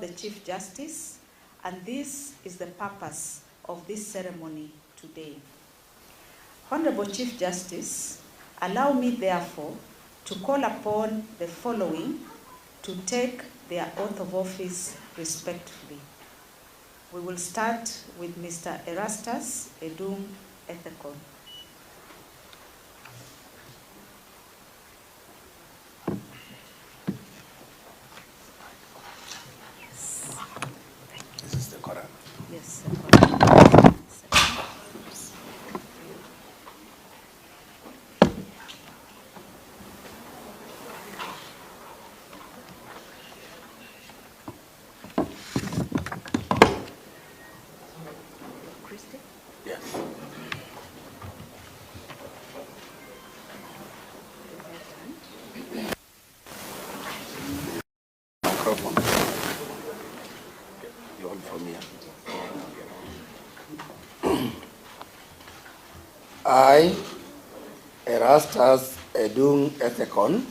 the Chief Justice, and this is the purpose of this ceremony today. Honorable Chief Justice, allow me therefore to call upon the following to take their oath of office respectfully. We will start with Mr. Erastus Edung Ethekon. This is the Quran. Yes. Yes. Microphone. You hold from here. I, Erastus Edung Ethekon,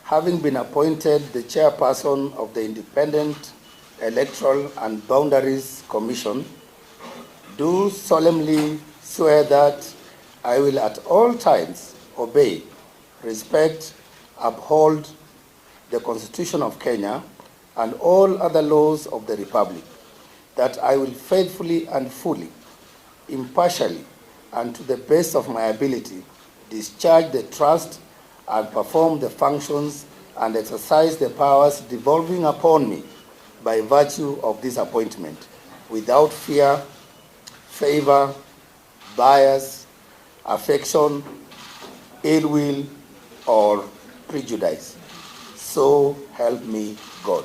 having been appointed the chairperson of the Independent Electoral and Boundaries Commission, do solemnly swear that I will at all times obey, respect, uphold the Constitution of Kenya and all other laws of the Republic, that I will faithfully and fully, impartially, and to the best of my ability discharge the trust and perform the functions and exercise the powers devolving upon me by virtue of this appointment, without fear, favor, bias, affection, ill will, or prejudice. So help me God.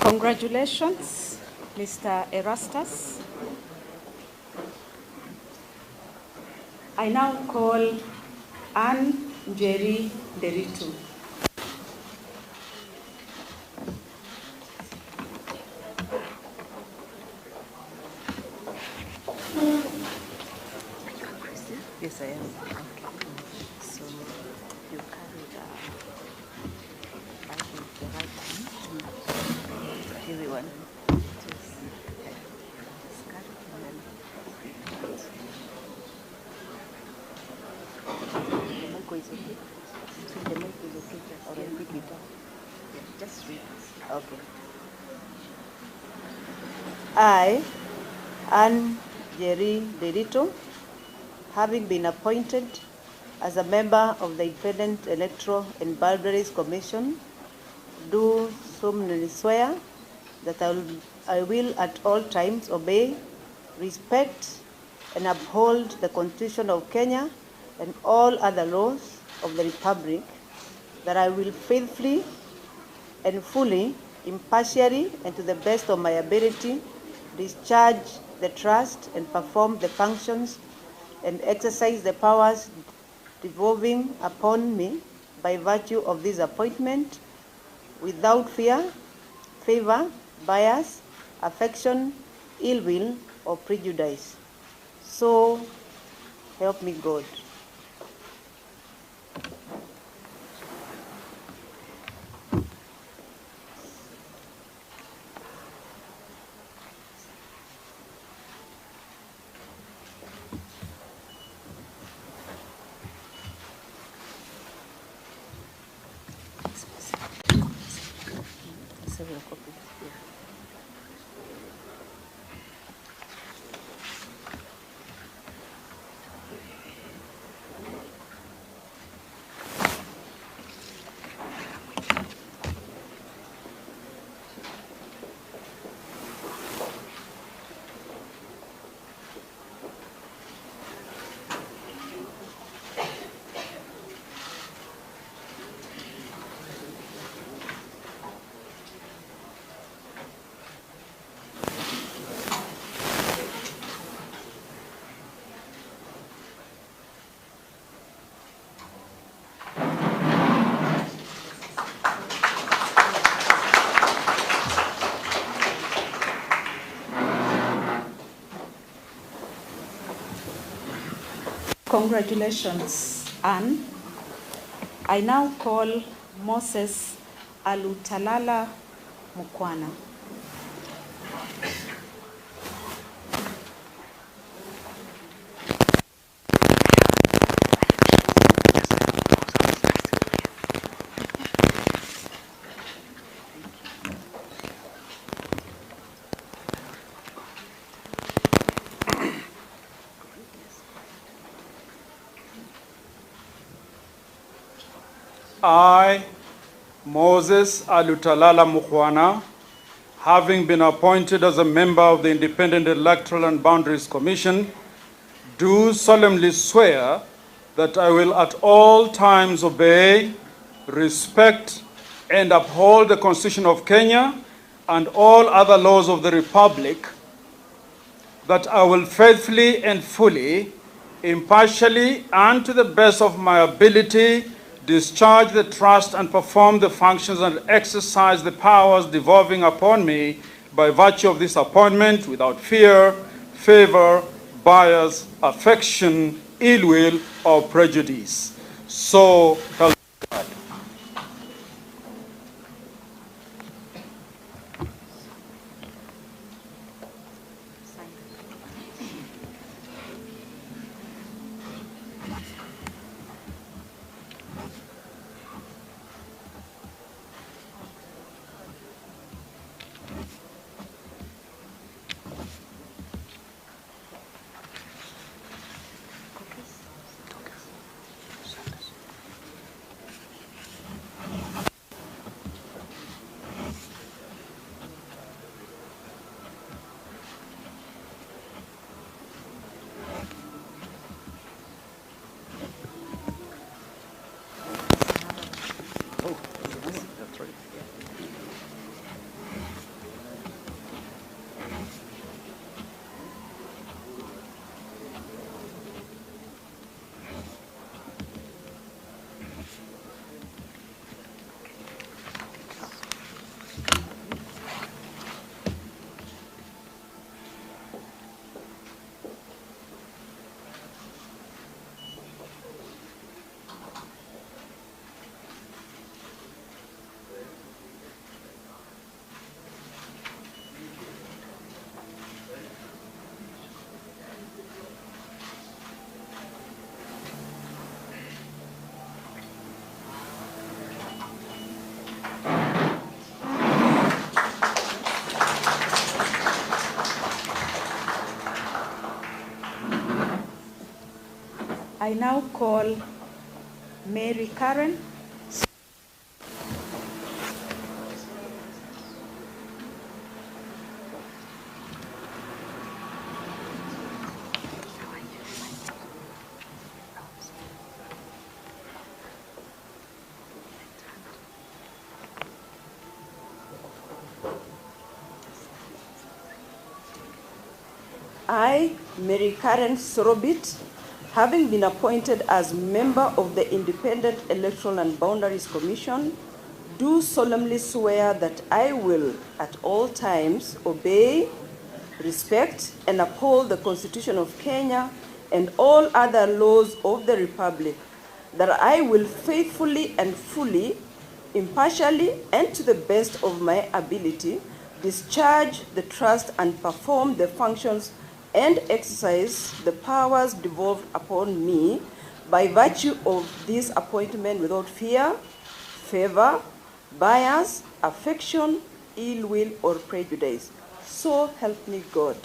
Congratulations, Mr. Erastus. I now call Anne Njeri Deritu. Yes, I am. Okay. So you carry the Bible with the right hand. Everyone. Just carry it and then the mic is okay. So the mic is okay. Or I pick it up. Yeah, just read. Okay. I, Anne Njeri Deritu, having been appointed as a member of the Independent Electoral and Boundaries Commission, do solemnly swear that I will at all times obey, respect, and uphold the Constitution of Kenya and all other laws of the Republic, that I will faithfully and fully, impartially, and to the best of my ability discharge the trust and perform the functions and exercise the powers devolving upon me by virtue of this appointment, without fear, favor, bias, affection, ill will, or prejudice. So help me God. have your copy. Yeah. Congratulations, Anne. I now call Moses Alutalala Mukwana. I, Moses Alutalala Mukwana, having been appointed as a member of the Independent Electoral and Boundaries Commission, do solemnly swear that I will at all times obey, respect, and uphold the Constitution of Kenya and all other laws of the Republic, that I will faithfully and fully, impartially, and to the best of my ability, discharge the trust and perform the functions and exercise the powers devolving upon me by virtue of this appointment without fear, favor, bias, affection, ill will, or prejudice. So help me God. That's right. I now call Mary Karen. I, Mary Karen Sorobit, having been appointed as member of the Independent Electoral and Boundaries Commission, do solemnly swear that I will at all times obey, respect, and uphold the Constitution of Kenya and all other laws of the Republic, that I will faithfully and fully, impartially, and to the best of my ability, discharge the trust and perform the functions and exercise the powers devolved upon me by virtue of this appointment without fear, favor, bias, affection, ill will, or prejudice. So help me God.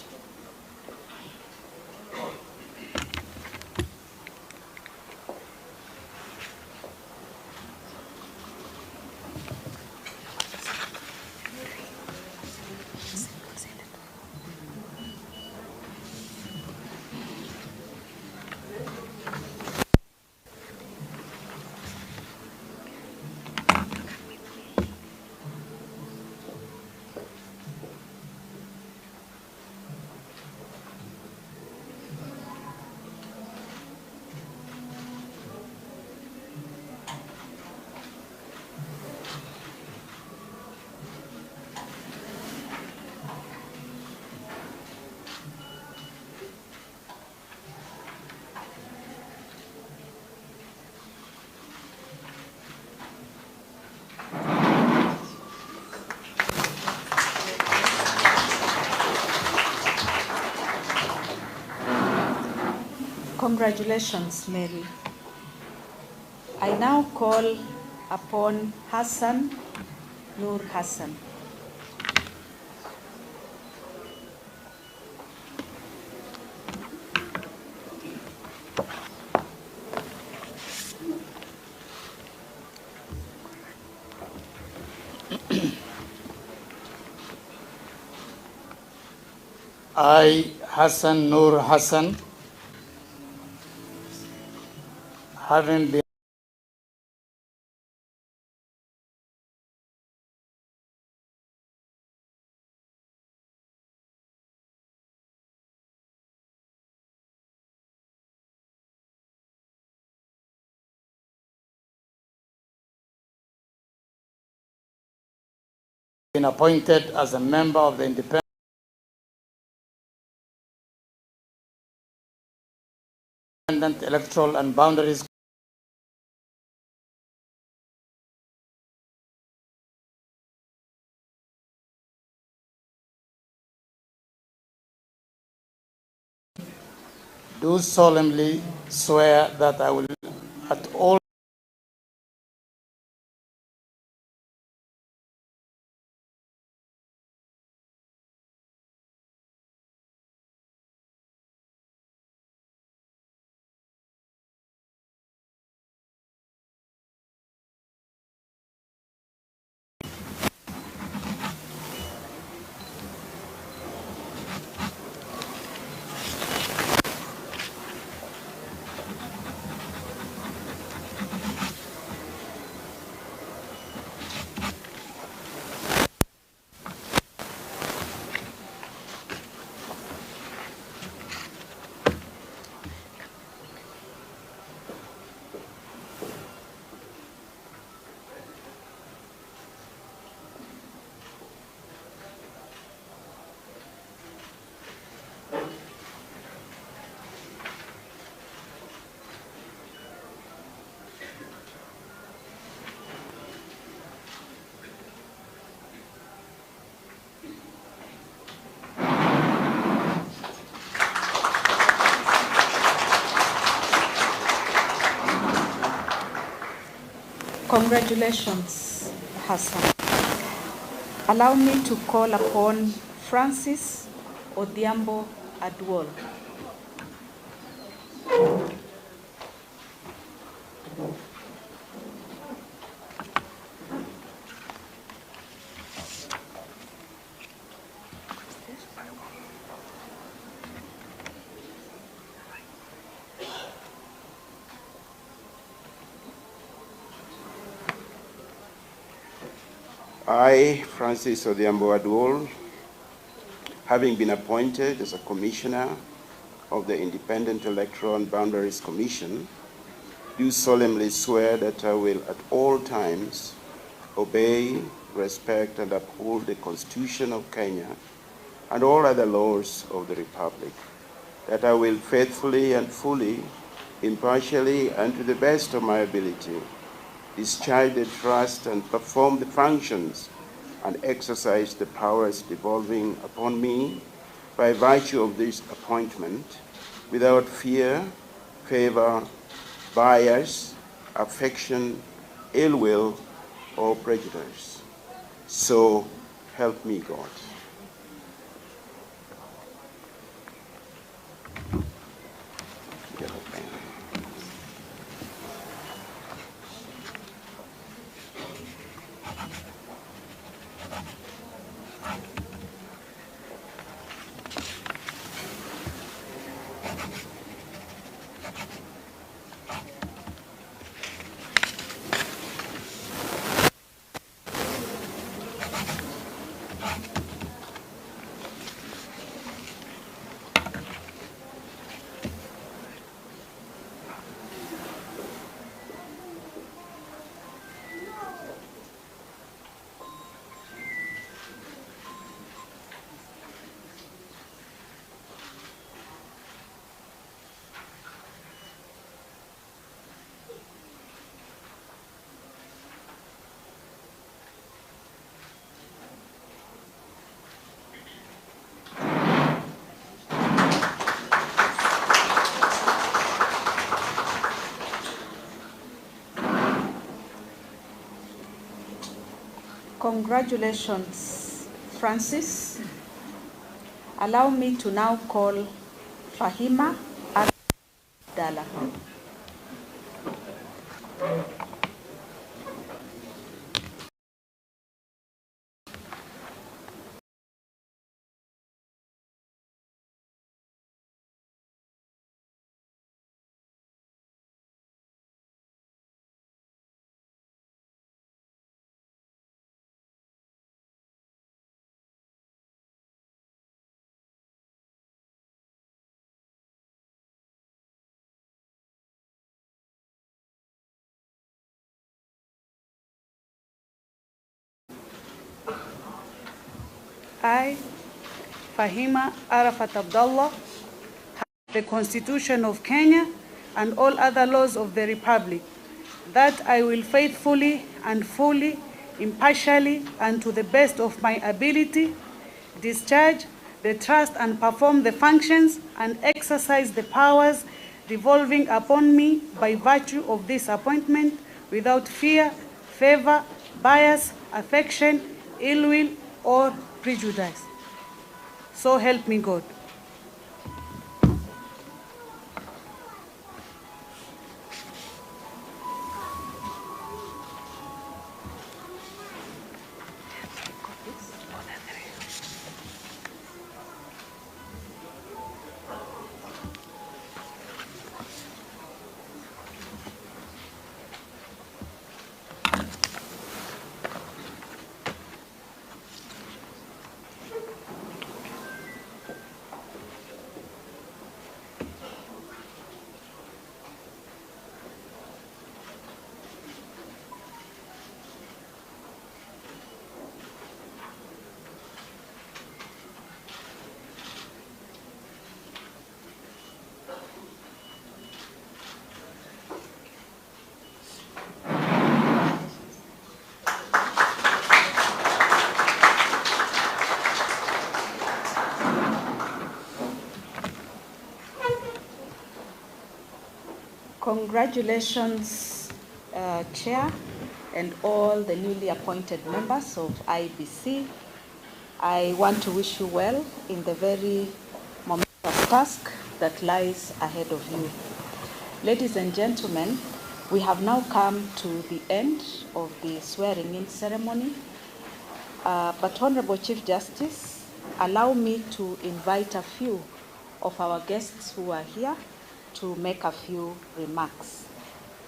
Congratulations, Mary. I now call upon Hassan Nur Hassan. I, Hassan Nur Hassan, having been appointed as a member of the Independent Electoral and Boundaries do solemnly swear that I will at all Congratulations, Hassan. Allow me to call upon Francis Odhiambo Adwol. I, Francis Odhiambo Adwol, having been appointed as a commissioner of the Independent Electoral and Boundaries Commission, do solemnly swear that I will at all times obey, respect, and uphold the Constitution of Kenya and all other laws of the Republic, that I will faithfully and fully, impartially, and to the best of my ability, discharge the trust and perform the functions and exercise the powers devolving upon me by virtue of this appointment without fear, favor, bias, affection, ill will, or prejudice. So Help me, God. Get a pen. Congratulations, Francis. Allow me to now call Fahima Abdallah. I, Fahima Arafat Abdullah, the Constitution of Kenya and all other laws of the Republic, that I will faithfully and fully, impartially, and to the best of my ability, discharge the trust and perform the functions and exercise the powers devolving upon me by virtue of this appointment without fear, favor, bias, affection, ill will, or prejudice. So help me God. Congratulations, Chair, and all the newly appointed members of Iebc. I want to wish you well in the very momentous task that lies ahead of you. Ladies and gentlemen, we have now come to the end of the swearing-in ceremony. But Honorable Chief Justice, allow me to invite a few of our guests who are here to make a few remarks.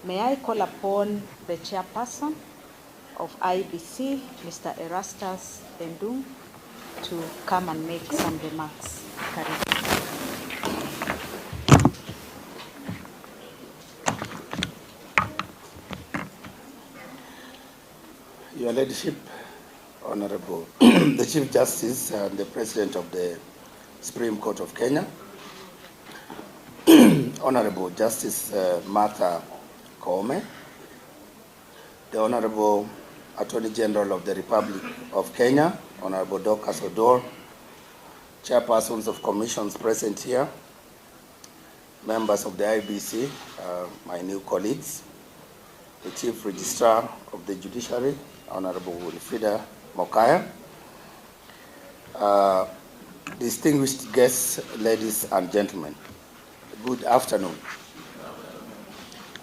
May I call upon the chairperson of Iebc, Mr. Erastus Endung, to come and make some remarks. Your Ladyship, Honorable the Chief Justice and the President of the Supreme Court of Kenya, Honorable Justice Martha Koome, the Honorable Attorney General of the Republic of Kenya, Honorable Dorcas Odor, chairpersons of commissions present here, members of the Iebc, my new colleagues, the Chief Registrar of the Judiciary, Honorable Wilfrida Mokaya, Uh, distinguished guests, ladies and gentlemen, good afternoon.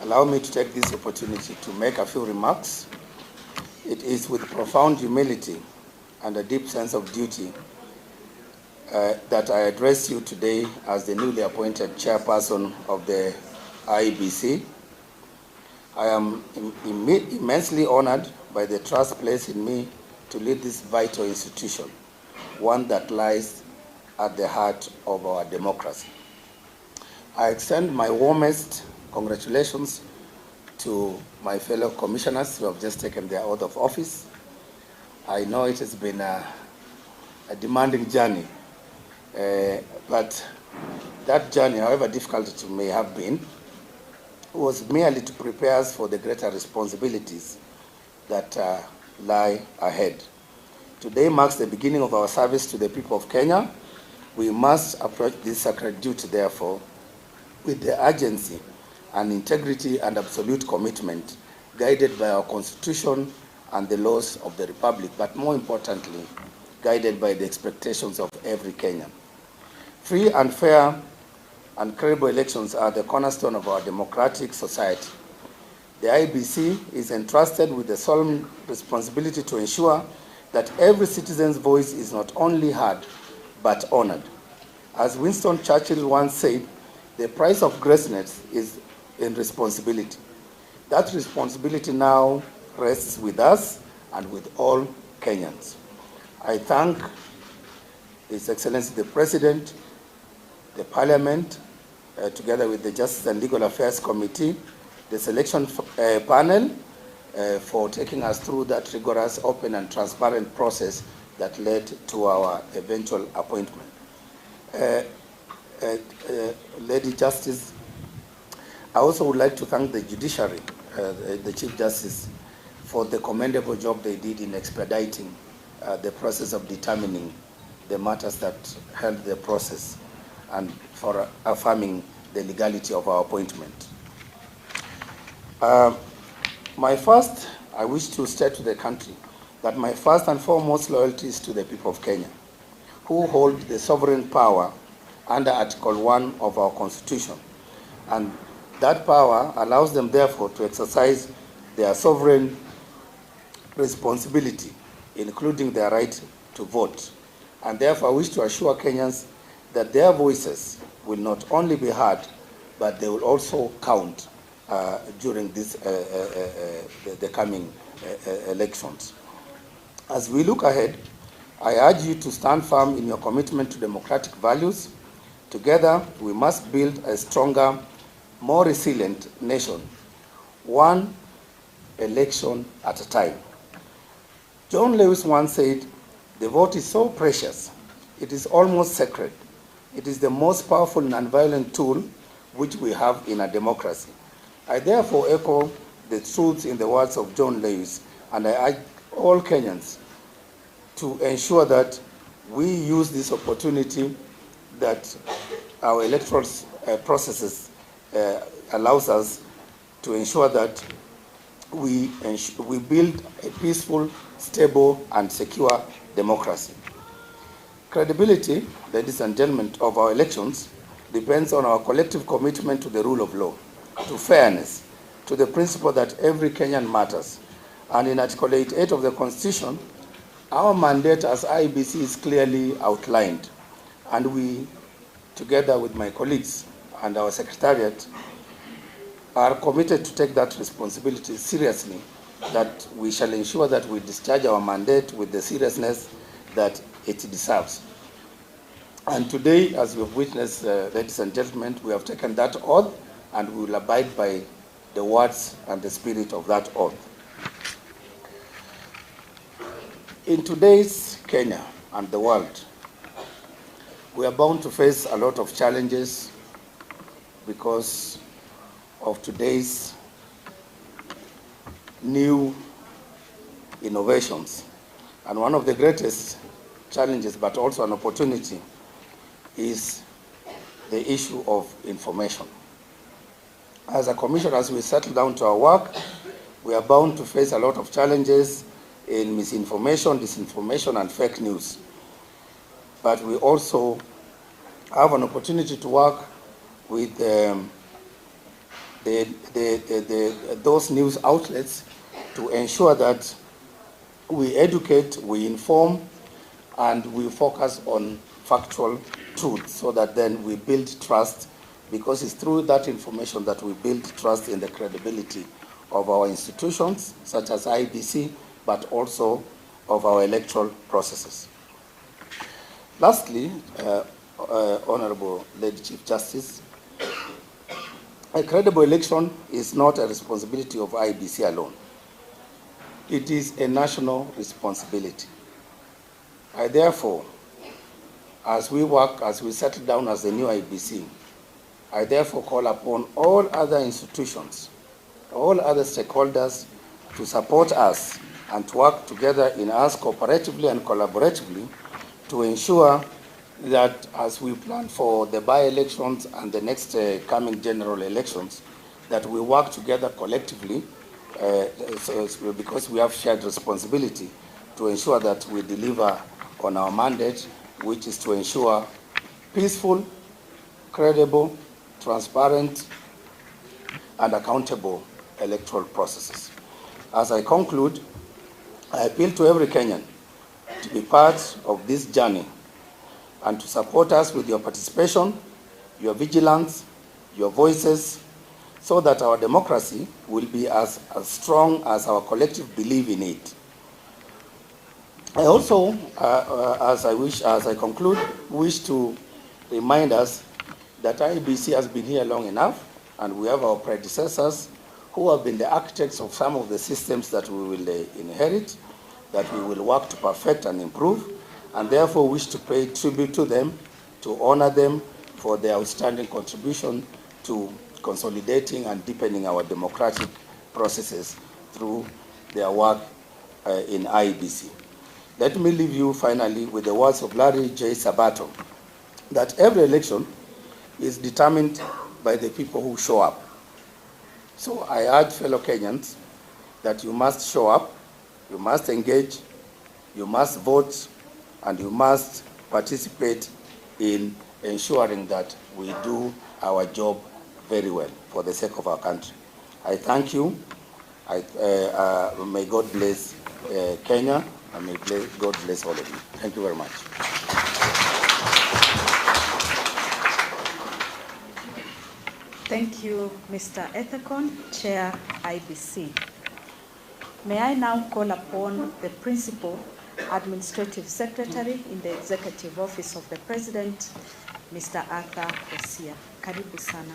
Allow me to take this opportunity to make a few remarks. It is with profound humility and a deep sense of duty that I address you today as the newly appointed chairperson of the Iebc. I am immensely honored by the trust placed in me to lead this vital institution, one that lies at the heart of our democracy. I extend my warmest congratulations to my fellow commissioners who have just taken their oath of office. I know it has been a demanding journey, but that journey, however difficult it may have been, was merely to prepare us for the greater responsibilities that lie ahead. Today marks the beginning of our service to the people of Kenya. We must approach this sacred duty, therefore, with the urgency and integrity and absolute commitment, guided by our Constitution and the laws of the Republic, but more importantly, guided by the expectations of every Kenyan. Free and fair and credible elections are the cornerstone of our democratic society. The Iebc is entrusted with the solemn responsibility to ensure that every citizen's voice is not only heard, but honored. As Winston Churchill once said, the price of greatness is in responsibility. That responsibility now rests with us and with all Kenyans. I thank His Excellency the President, the Parliament, together with the Justice and Legal Affairs Committee, the selection panel, for taking us through that rigorous, open and transparent process that led to our eventual appointment. Lady Justice, I also would like to thank the judiciary, the Chief Justice, for the commendable job they did in expediting the process of determining the matters that held the process and for affirming the legality of our appointment. I wish to state to the country that my first and foremost loyalty is to the people of Kenya, who hold the sovereign power under Article 1 of our Constitution. And that power allows them, therefore, to exercise their sovereign responsibility, including their right to vote. And therefore, I wish to assure Kenyans that their voices will not only be heard, but they will also count during this, the coming elections. As we look ahead, I urge you to stand firm in your commitment to democratic values. Together, we must build a stronger, more resilient nation, one election at a time. John Lewis once said, "The vote is so precious, it is almost sacred. It is the most powerful non-violent tool which we have in a democracy." I therefore echo the truths in the words of John Lewis, and I urge all Kenyans to ensure that we use this opportunity that our electoral processes allows us to ensure that we build a peaceful, stable, and secure democracy. Credibility, ladies and gentlemen, of our elections depends on our collective commitment to the rule of law, to fairness, to the principle that every Kenyan matters. And in Article 88 of the Constitution, our mandate as Iebc is clearly outlined. And we, together with my colleagues and our secretariat, are committed to take that responsibility seriously, that we shall ensure that we discharge our mandate with the seriousness that it deserves. And today, as we have witnessed, ladies and gentlemen, we have taken that oath, and we will abide by the words and the spirit of that oath. In today's Kenya and the world, we are bound to face a lot of challenges because of today's new innovations. And one of the greatest challenges, but also an opportunity, is the issue of information. As a commission, as we settle down to our work, we are bound to face a lot of challenges in misinformation, disinformation, and fake news. but we also have an opportunity to work with those news outlets to ensure that we educate, we inform, and we focus on factual truth so that then we build trust, because it's through that information that we build trust in the credibility of our institutions, such as IEBC, but also of our electoral processes. Lastly, Honorable Lady Chief Justice, a credible election is not a responsibility of IEBC alone. It is a national responsibility. I therefore, as we work, as we settle down as the new IEBC, I therefore call upon all other institutions, all other stakeholders to support us and to work together in us cooperatively and collaboratively to ensure that as we plan for the by-elections and the next coming general elections, that we work together collectively because we have shared responsibility to ensure that we deliver on our mandate, which is to ensure peaceful, credible, transparent, and accountable electoral processes. As I conclude, I appeal to every Kenyan to be part of this journey and to support us with your participation, your vigilance, your voices, so that our democracy will be as strong as our collective belief in it. I also, as I conclude, wish to remind us that IEBC has been here long enough, and we have our predecessors who have been the architects of some of the systems that we will inherit, that we will work to perfect and improve, and therefore wish to pay tribute to them, to honor them for their outstanding contribution to consolidating and deepening our democratic processes through their work in IEBC. Let me leave you finally with the words of Larry J. Sabato, that every election is determined by the people who show up. So I urge fellow Kenyans that you must show up, you must engage, you must vote, and you must participate in ensuring that we do our job very well for the sake of our country. I thank you. May God bless Kenya, and may God bless all of you. Thank you very much. Thank you, Mr. Ethekon, Chair IEBC. May I now call upon the Principal Administrative Secretary in the Executive Office of the President, Mr. Arthur Osia. Karibu sana.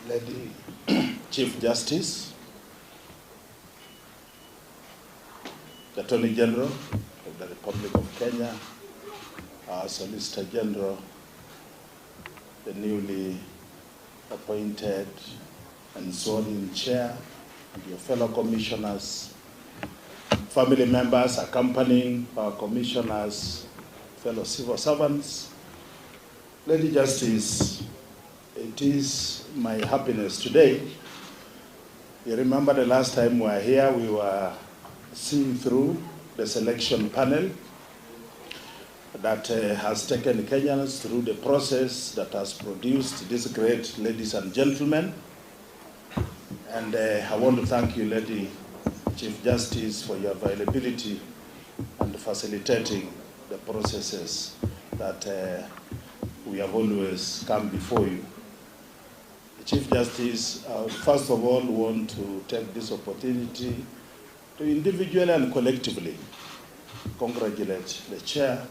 Lady Chief Justice, the Attorney General of the Republic of Kenya, Solicitor General, the newly appointed and sworn-in chair, and your fellow commissioners, family members accompanying our commissioners, fellow civil servants. Lady Justice, it is my happiness today. You remember the last time we were here, we were seeing through the selection panel that has taken Kenyans through the process that has produced these great ladies and gentlemen. And I want to thank you, Lady Chief Justice, for your availability and facilitating the processes that we have always come before you. Chief Justice, first of all, want to take this opportunity to individually and collectively congratulate the chair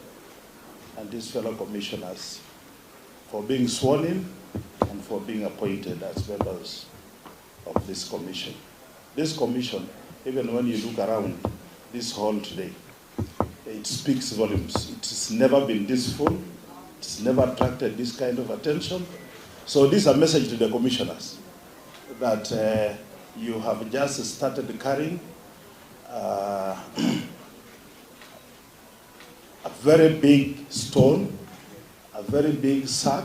and his fellow commissioners for being sworn in and for being appointed as members of this commission. This commission, even when you look around this hall today, it speaks volumes. It has never been this full. It's never attracted this kind of attention. So this is a message to the commissioners that you have just started carrying a very big stone, a very big sack.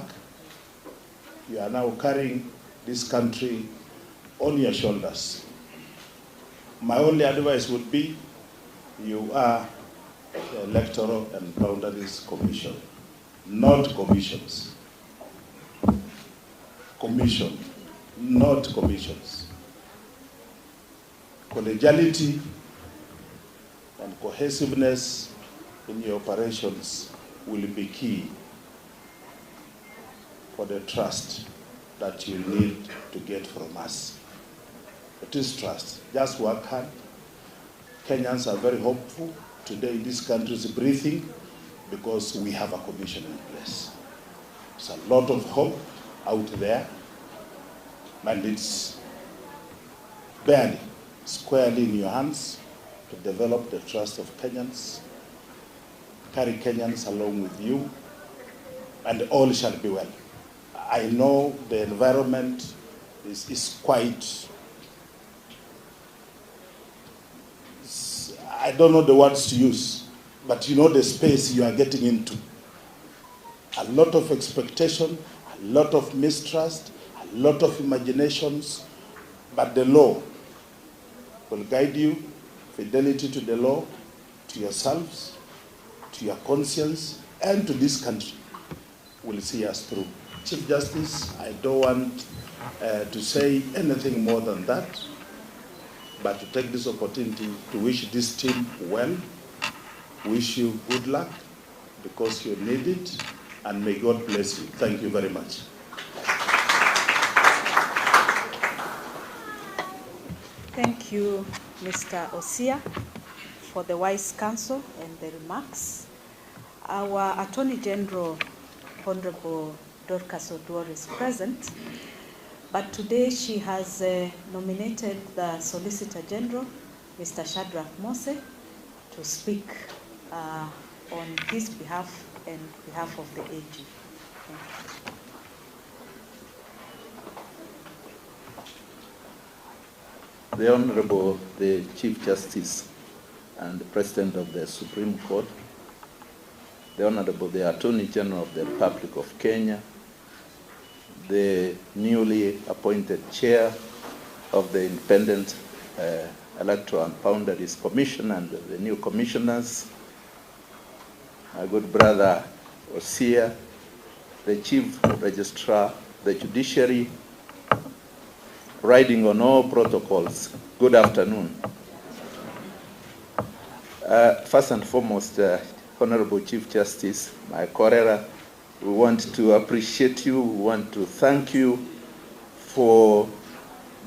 You are now carrying this country on your shoulders. My only advice would be, you are the Electoral and Boundaries Commission, not commissions. Commission, not commissions. Collegiality and cohesiveness in your operations will be key for the trust that you need to get from us. It is trust. Just work hard. Kenyans are very hopeful. Today this country is breathing because we have a commission in place. There's a lot of hope out there, and it's barely, squarely in your hands to develop the trust of Kenyans, carry Kenyans along with you, and all shall be well. I know the environment is quite, I don't know the words to use, but you know the space you are getting into. A lot of expectation, a lot of mistrust, a lot of imaginations, but the law will guide you, fidelity to the law, to yourselves, to your conscience, and to this country will see us through. Chief Justice, I don't want to say anything more than that, but to take this opportunity to wish this team well, wish you good luck, because you need it, and may God bless you. Thank you very much. Thank you, Mr. Osia, for the wise counsel and the remarks. Our Attorney General, Honorable Dorcas Oduor, is present, but today she has nominated the Solicitor General, Mr. Shadrach Mose, to speak on his behalf and behalf of the AG. Thank you. The Honorable, the Chief Justice and the President of the Supreme Court, the Honorable, the Attorney General of the Republic of Kenya, the newly appointed Chair of the Independent Electoral and Boundaries Commission, and the new commissioners, my good brother Osia, the Chief Registrar, the Judiciary, riding on all protocols. Good afternoon. First and foremost, Honorable Chief Justice, my Korera, we want to appreciate you, we want to thank you for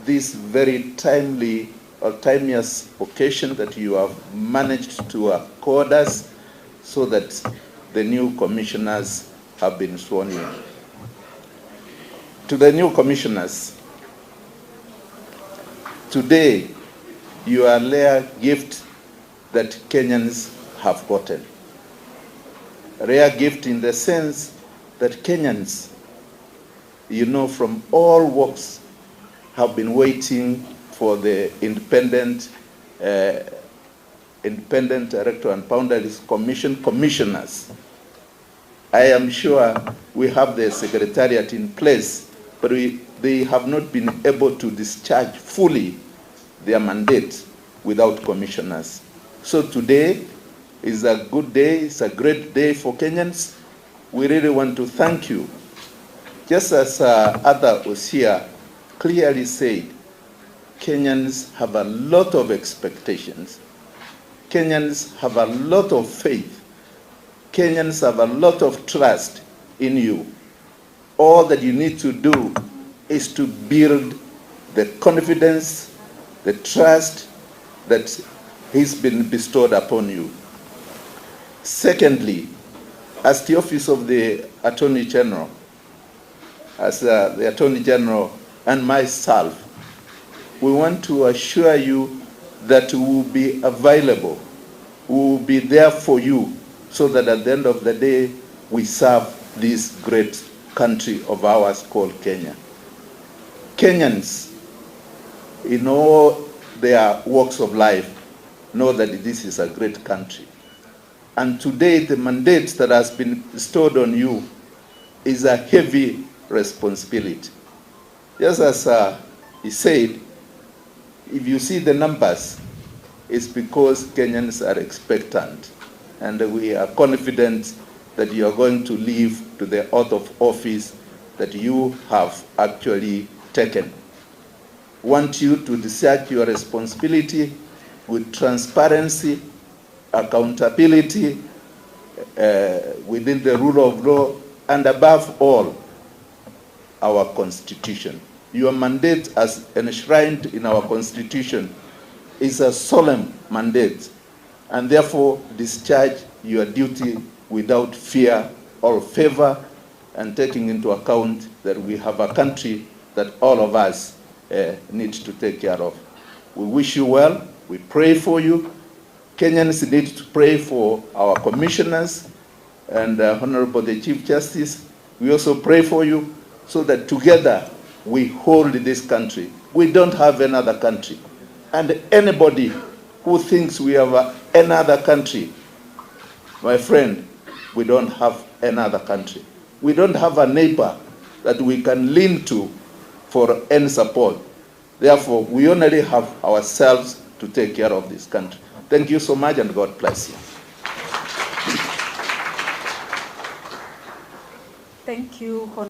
this very timely or timeous occasion that you have managed to accord us so that the new commissioners have been sworn in. To the new commissioners, today, you are a rare gift that Kenyans have gotten. A rare gift in the sense that Kenyans, you know, from all walks have been waiting for the Independent Electoral and Boundaries Commission commissioners. I am sure we have the secretariat in place, but they have not been able to discharge fully their mandate without commissioners. So today is a good day, it's a great day for Kenyans. We really want to thank you. Just as Other Osia clearly said, Kenyans have a lot of expectations. Kenyans have a lot of faith. Kenyans have a lot of trust in you. All that you need to do is to build the confidence, the trust that has been bestowed upon you. Secondly, as the Office of the Attorney General, as the Attorney General and myself, we want to assure you that we will be available, we will be there for you, so that at the end of the day, we serve this great country of ours called Kenya. Kenyans, in all their walks of life, know that this is a great country. And today, the mandate that has been bestowed on you is a heavy responsibility. Just as He said, if you see the numbers, it's because Kenyans are expectant, and we are confident that you are going to live to the oath of office that you have actually taken. Want you to discharge your responsibility with transparency, accountability, within the rule of law, and above all, our Constitution. Your mandate as enshrined in our Constitution is a solemn mandate, and therefore discharge your duty without fear or favor, and taking into account that we have a country that all of us need to take care of. We wish you well. We pray for you. Kenyans need to pray for our commissioners and Honorable the Chief Justice. We also pray for you so that together we hold this country. We don't have another country. And anybody who thinks we have another country, my friend, we don't have another country. We don't have a neighbor that we can lean to for any support. Therefore, we only have ourselves to take care of this country. Thank you so much, and God bless you. Thank you.